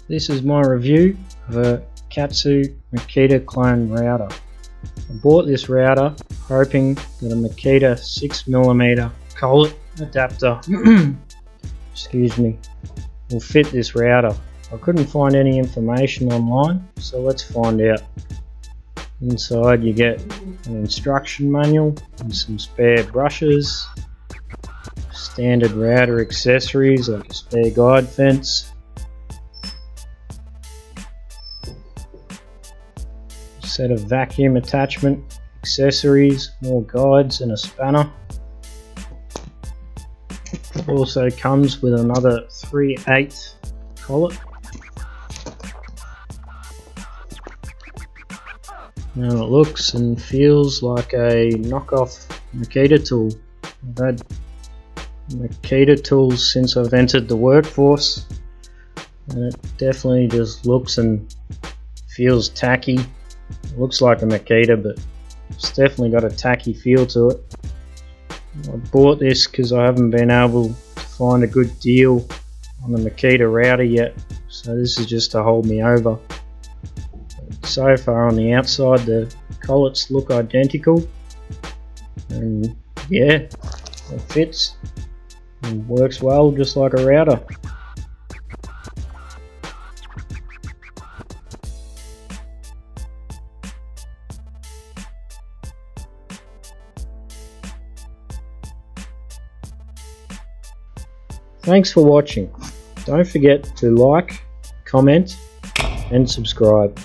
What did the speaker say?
This is my review of a Katsu Makita clone router. I bought this router hoping that a Makita 6mm collet adapter excuse me, will fit this router. I couldn't find any information online, so let's find out. Inside you get an instruction manual and some spare brushes, standard router accessories like a spare guide fence, a set of vacuum attachment accessories, more guides and a spanner. It also comes with another 3/8 collet. Now it looks and feels like a knockoff Makita tool. I've had Makita tools since I've entered the workforce, and it definitely just looks and feels tacky. It looks like a Makita, but it's definitely got a tacky feel to it. I bought this because I haven't been able to find a good deal on the Makita router yet, so this is just to hold me over. So far on the outside the collets look identical, and yeah, it fits and works well just like a router. Thanks for watching. Don't forget to like, comment and subscribe.